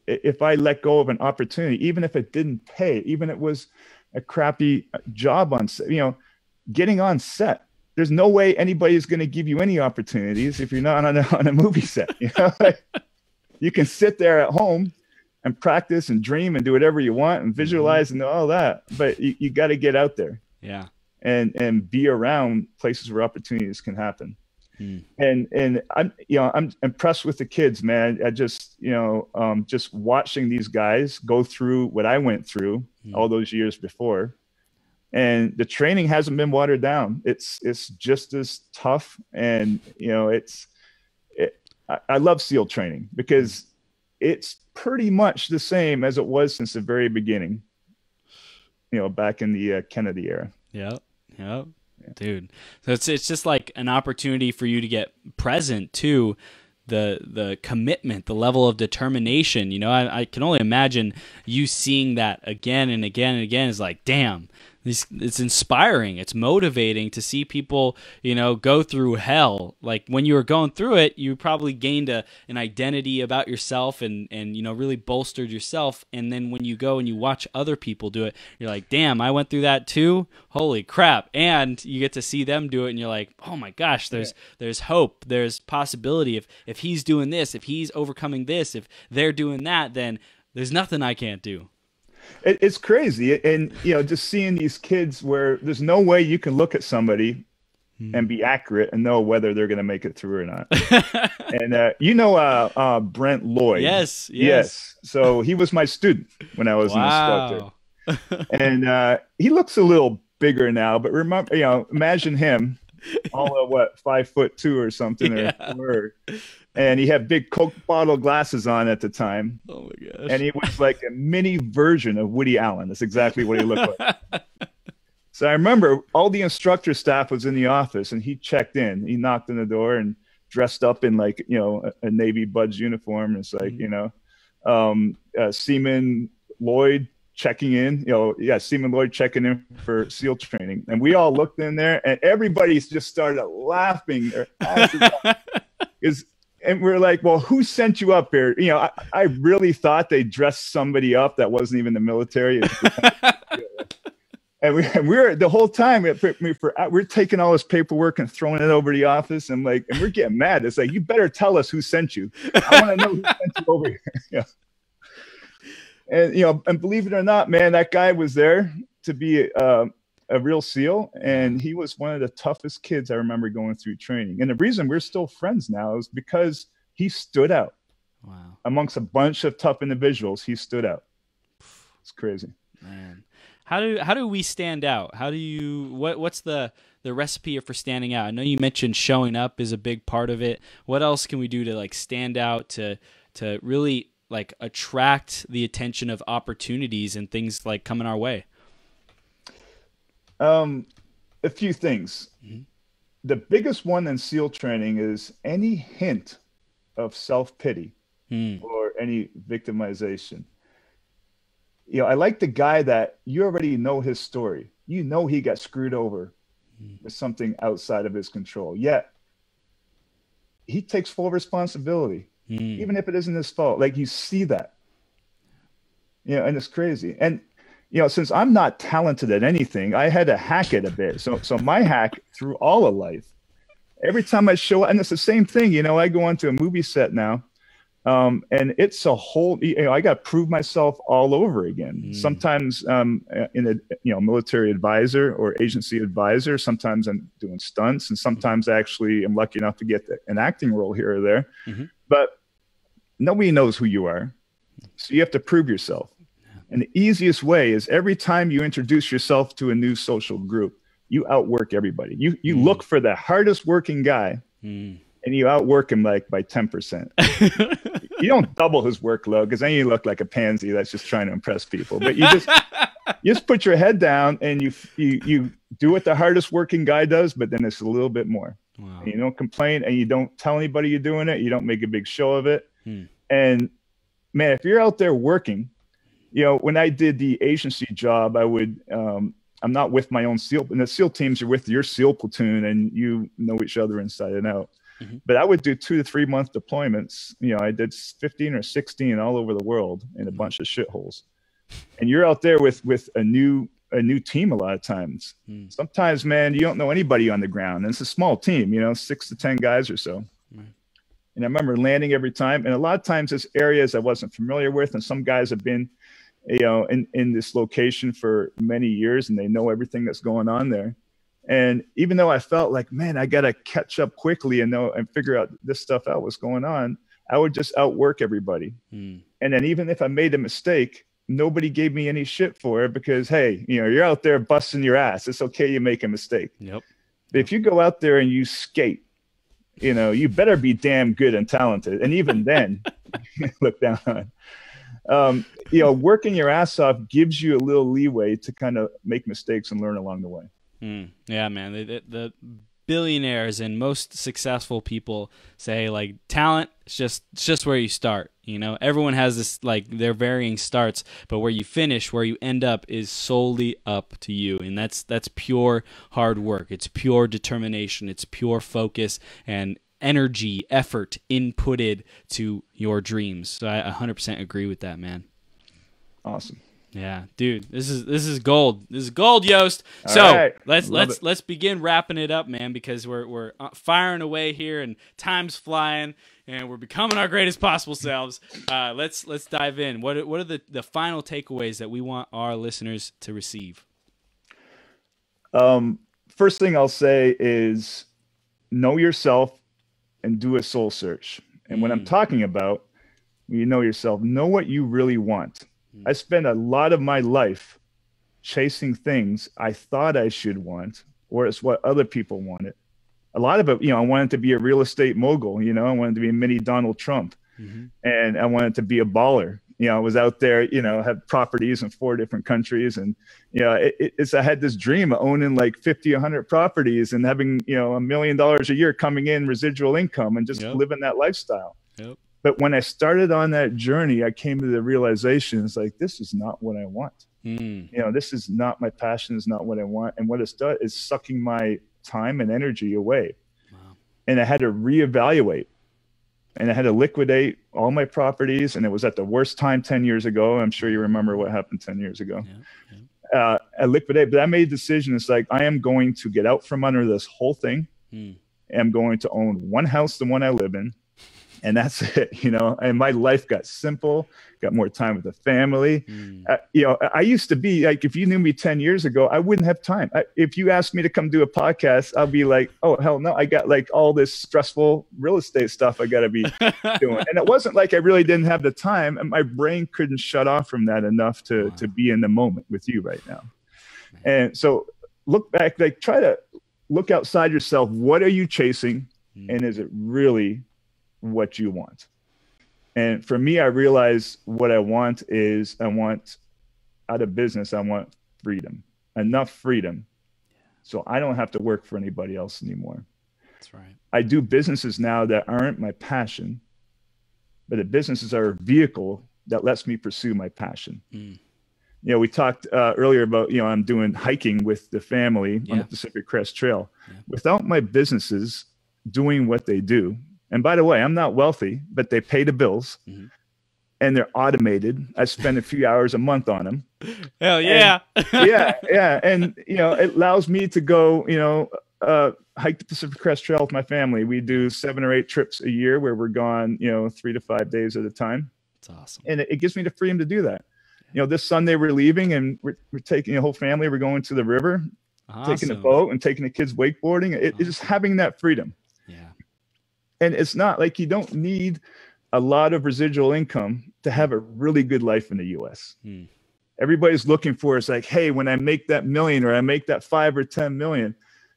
if I let go of an opportunity, even if it didn't pay, even if it was a crappy job on set, you know, getting on set, there's no way anybody is going to give you any opportunities if you're not on a movie set. You know, like, you can sit there at home and practice and dream and do whatever you want and visualize and all that, but you got to get out there, and be around places where opportunities can happen. And I'm impressed with the kids, man. I just, you know, just watching these guys go through what I went through all those years before. And the training hasn't been watered down. It's just as tough. And, you know, I love SEAL training because it's pretty much the same as it was since the very beginning, you know, back in the Kennedy era. Yeah. Dude. So it's just like an opportunity for you to get present to the commitment, the level of determination. You know, I can only imagine you seeing that again and again and again is like, damn. It's inspiring. It's motivating to see people, you know, go through hell. Like, when you were going through it, you probably gained an identity about yourself and, you know, really bolstered yourself. And then when you go and you watch other people do it, you're like, damn, I went through that too. Holy crap. And you get to see them do it and you're like, oh my gosh, there's hope. There's possibility. If he's doing this, if he's overcoming this, if they're doing that, then there's nothing I can't do. It's crazy. And, just seeing these kids where there's no way you can look at somebody and be accurate and know whether they're going to make it through or not. And, Brent Lloyd. Yes. So he was my student when I was an instructor. And he looks a little bigger now, but remember, imagine him all of 5'2" or something, or and he had big Coke bottle glasses on at the time. Oh my gosh. And he was like a mini version of Woody Allen. That's exactly what he looked like. So I remember all the instructor staff was in the office, and he checked in. He knocked on the door and dressed up in like, a Navy Buds uniform. It's like, Seaman Lloyd checking in, Seaman Lloyd checking in for SEAL training. And we all looked in there, and everybody just started laughing their asses off. And we're like, well, who sent you up here? I really thought they dressed somebody up that wasn't even the military. And we're the whole time we're taking all this paperwork and throwing it over the office, and we're getting mad. It's like, you better tell us who sent you. I want to know who sent you over here. And believe it or not, man, that guy was there to be a real SEAL, and he was one of the toughest kids I remember going through training. And the reason we're still friends now is because he stood out. Wow. Amongst a bunch of tough individuals, he stood out. It's crazy, man. How do we stand out? What's the recipe for standing out? I know you mentioned showing up is a big part of it. What else can we do to stand out, to really attract the attention of opportunities and things coming our way? A few things. Mm-hmm. The biggest one in SEAL training is any hint of self-pity or any victimization. I like the guy that you already know his story. He got screwed over with something outside of his control. Yet he takes full responsibility, even if it isn't his fault. You see that. And it's crazy. And since I'm not talented at anything, I had to hack it a bit. So my hack through all of life, every time I show up, and it's the same thing, I go onto a movie set now, and it's a whole, I got to prove myself all over again. Sometimes in a military advisor or agency advisor, sometimes I'm doing stunts, and sometimes actually I'm lucky enough to get an acting role here or there. Mm-hmm. But nobody knows who you are. So you have to prove yourself. And the easiest way is every time you introduce yourself to a new social group, you outwork everybody. You look for the hardest working guy, and you outwork him by 10%. You don't double his workload, because then you look like a pansy that's just trying to impress people. But you just put your head down and you do what the hardest working guy does, but then it's a little bit more. Wow. And you don't complain, and you don't tell anybody you're doing it. You don't make a big show of it. And man, if you're out there working, when I did the agency job, I would, I'm not with my own SEAL, and the SEAL teams are with your SEAL platoon, and you know each other inside and out. Mm-hmm. But I would do 2 to 3 month deployments. I did 15 or 16 all over the world in a bunch of shitholes. And you're out there with a new team a lot of times. Sometimes, man, you don't know anybody on the ground. And it's a small team, 6 to 10 guys or so. And I remember landing every time. And a lot of times it's areas I wasn't familiar with. And some guys have been, in this location for many years, and they know everything that's going on there. And even though I felt like, man, I got to catch up quickly and figure out this stuff out, what's going on, I would just outwork everybody. And then even if I made a mistake, nobody gave me any shit for it, because, hey, you're out there busting your ass. It's okay. You make a mistake. Yep. But if you go out there and you skate, you better be damn good and talented. And even then, look down on. Working your ass off gives you a little leeway to kind of make mistakes and learn along the way. Yeah, man. The billionaires and most successful people say talent is just where you start. Everyone has this their varying starts, but where you finish, where you end up, is solely up to you. And that's pure hard work. It's pure determination. It's pure focus and energy, effort inputted to your dreams. So I 100% agree with that, man. Awesome. Yeah, dude, this is gold. This is gold, Joost. So let's begin wrapping it up, man, because we're firing away here and time's flying. and we're becoming our greatest possible selves. Let's dive in. What are the final takeaways that we want our listeners to receive? First thing I'll say is know yourself and do a soul search. And what I'm talking about, when you know yourself, know what you really want. I spent a lot of my life chasing things I thought I should want, or it's what other people wanted. A lot of it, I wanted to be a real estate mogul. I wanted to be a mini Donald Trump, and I wanted to be a baller. I was out there, had properties in 4 different countries. And, I had this dream of owning like 50, 100 properties and having, $1 million a year coming in residual income and just living that lifestyle. Yep. But when I started on that journey, I came to the realization, it's like, this is not what I want. This is not my passion, is not what I want. And what it's done is sucking my time and energy away. Wow. And I had to reevaluate. And I had to liquidate all my properties, and it was at the worst time 10 years ago. I'm sure you remember what happened 10 years ago. I liquidated, but I made a decision. It's like, I am going to get out from under this whole thing. I'm going to own one house, the one I live in. And that's it, and my life got simple, got more time with the family. I used to be like, if you knew me 10 years ago, I wouldn't have time. If you asked me to come do a podcast, I'll be like, oh, hell no. I got like all this stressful real estate stuff I got to be doing. And it wasn't like I really didn't have the time, and my brain couldn't shut off from that enough to be in the moment with you right now. And so look back, like try to look outside yourself. What are you chasing? And is it really what you want? And for me, I realize what I want is out of business, I want freedom, enough freedom. So I don't have to work for anybody else anymore. That's right. I do businesses now that aren't my passion, but the businesses are a vehicle that lets me pursue my passion. We talked earlier about, I'm doing hiking with the family on the Pacific Crest Trail. Without my businesses doing what they do, and by the way, I'm not wealthy, but they pay the bills and they're automated. I spend a few hours a month on them. Hell yeah. And, yeah. And, it allows me to go, hike the Pacific Crest Trail with my family. We do 7 or 8 trips a year where we're gone, 3 to 5 days at a time. That's awesome. And it gives me the freedom to do that. This Sunday we're leaving and we're taking the whole family. We're going to the river, taking the boat and taking the kids wakeboarding. It's just having that freedom. And it's not like you don't need a lot of residual income to have a really good life in the US. Everybody's looking for, it's like, hey, when I make that million or I make that 5 or 10 million,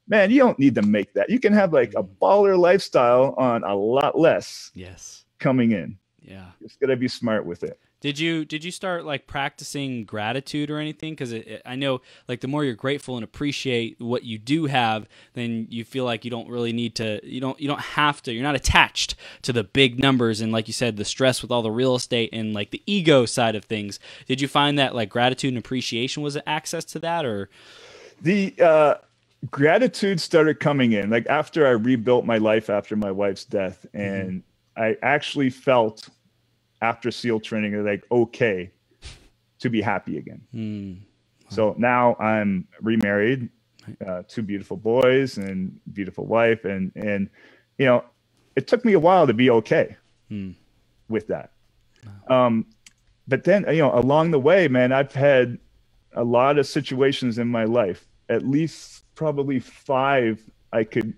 man, you don't need to make that. You can have like a baller lifestyle on a lot less coming in. Yeah. Just got to be smart with it. Did you start like practicing gratitude or anything? Because I know like the more you're grateful and appreciate what you do have, then you feel like you don't really need to. You don't have to. You're not attached to the big numbers and, like you said, the stress with all the real estate and like the ego side of things. Did you find that like gratitude and appreciation was access to that, or the gratitude started coming in like after I rebuilt my life after my wife's death, and I actually felt, after SEAL training, like, okay to be happy again. So now I'm remarried, 2 beautiful boys and beautiful wife. And, it took me a while to be okay with that. But then, along the way, man, I've had a lot of situations in my life, at least probably 5 I could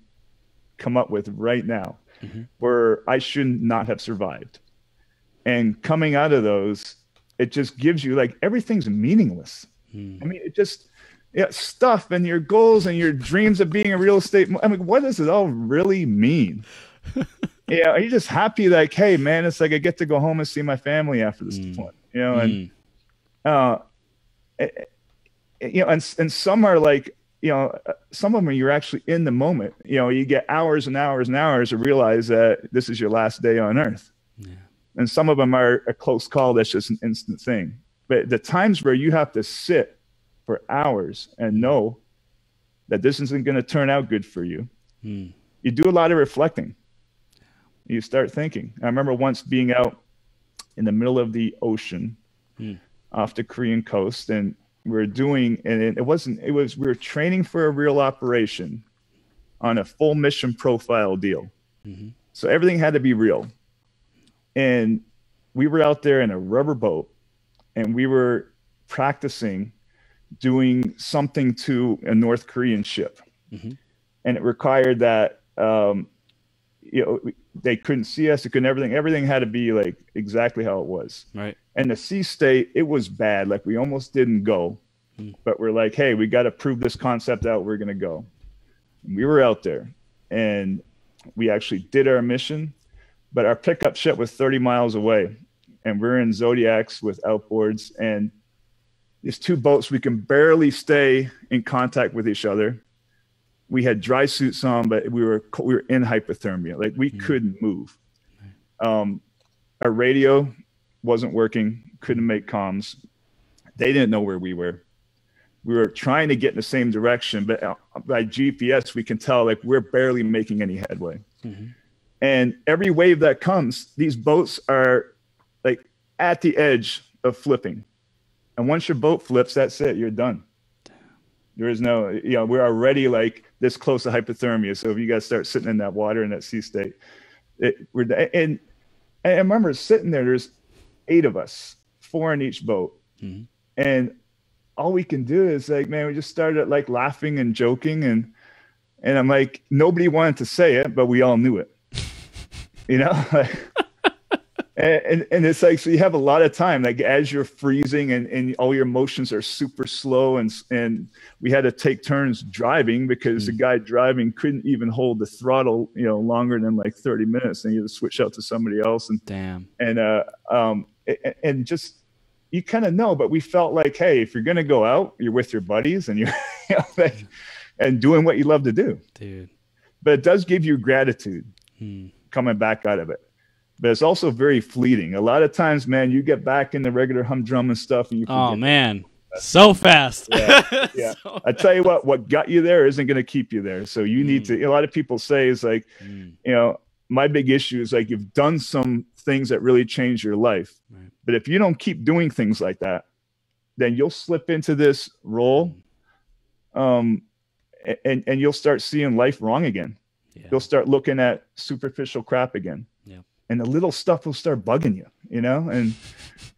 come up with right now, where I should not have survived. And coming out of those, it just gives you like everything's meaningless. I mean, it just stuff and your goals and your dreams of being a real estate. I mean, what does it all really mean? Are you just happy like, hey, man, it's like I get to go home and see my family after this point, and and some are like, some of them you're actually in the moment. You get hours and hours and hours to realize that this is your last day on earth. And some of them are a close call. That's just an instant thing. But the times where you have to sit for hours and know that this isn't going to turn out good for you, you do a lot of reflecting. You start thinking. I remember once being out in the middle of the ocean off the Korean coast, and we were training for a real operation on a full mission profile deal. So everything had to be real. And we were out there in a rubber boat, and we were practicing doing something to a North Korean ship. Mm-hmm. And it required that, they couldn't see us. It couldn't, everything had to be like exactly how it was. Right. And the sea state, it was bad. Like we almost didn't go, but we're like, hey, we got to prove this concept out. We're going to go. And we were out there, and we actually did our mission, but our pickup ship was 30 miles away, and we're in Zodiacs with outboards, and these two boats, we can barely stay in contact with each other. We had dry suits on, but we were in hypothermia. Like we couldn't move. Our radio wasn't working, couldn't make comms. They didn't know where we were. We were trying to get in the same direction, but by GPS, we can tell like we're barely making any headway. Mm-hmm. And every wave that comes, these boats are like at the edge of flipping. And once your boat flips, that's it. You're done. There is no, we're already like this close to hypothermia. So if you guys start sitting in that water in that sea state, and I remember sitting there, there's 8 of us, 4 in each boat. Mm-hmm. And all we can do is like, man, we just started like laughing and joking. And I'm like, nobody wanted to say it, but we all knew it, and it's like, so you have a lot of time, like as you're freezing and all your emotions are super slow. And we had to take turns driving because the guy driving couldn't even hold the throttle, longer than like 30 minutes. And you had to switch out to somebody else. And damn. And just, you kind of know, but we felt like, hey, if you're going to go out, you're with your buddies and you're and doing what you love to do. Dude. But it does give you gratitude coming back out of it. But it's also very fleeting. A lot of times, man, you get back in the regular humdrum and stuff. And you forget. Oh, man. So fast. Yeah. So I tell you what got you there isn't going to keep you there. So you need to, a lot of people say is like, my big issue is like, you've done some things that really change your life. Right. But if you don't keep doing things like that, then you'll slip into this role. And you'll start seeing life wrong again. Yeah. You'll start looking at superficial crap again. Yeah. And the little stuff will start bugging you, and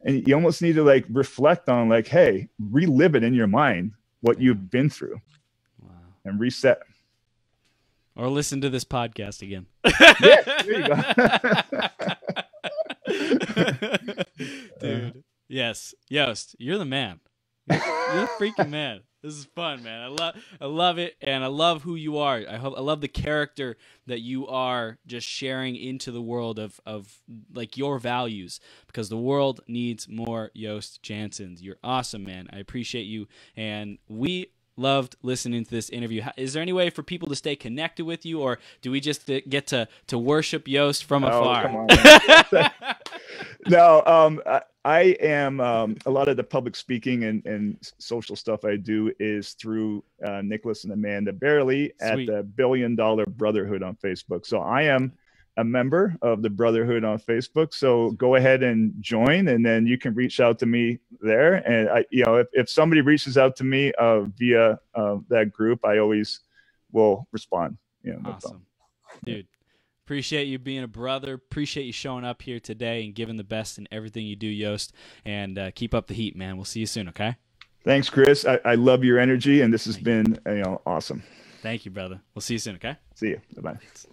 you almost need to like reflect on like, hey, relive it in your mind, what you've been through. Wow. And reset. Or listen to this podcast again. Yeah, there you go. Dude. Yes. Joost, you're the man. You're the freaking man. This is fun, man. I love it, and I love who you are. I love the character that you are just sharing into the world of like your values, because the world needs more Joost Janssens. You're awesome, man. I appreciate you, and we loved listening to this interview. Is there any way for people to stay connected with you, or do we just get to worship Joost from afar? Come on, no, I am a lot of the public speaking and social stuff I do is through Nicholas and Amanda Barely at the $1 Billion Brotherhood on Facebook. So I am a member of the Brotherhood on Facebook. So go ahead and join, and then you can reach out to me there. And if somebody reaches out to me via that group, I always will respond. Awesome, dude. Appreciate you being a brother. Appreciate you showing up here today and giving the best in everything you do, Joost. And keep up the heat, man. We'll see you soon, okay? Thanks, Chris. I love your energy, and this has been awesome. Thank you, brother. We'll see you soon, okay? See you. Bye-bye. Thanks.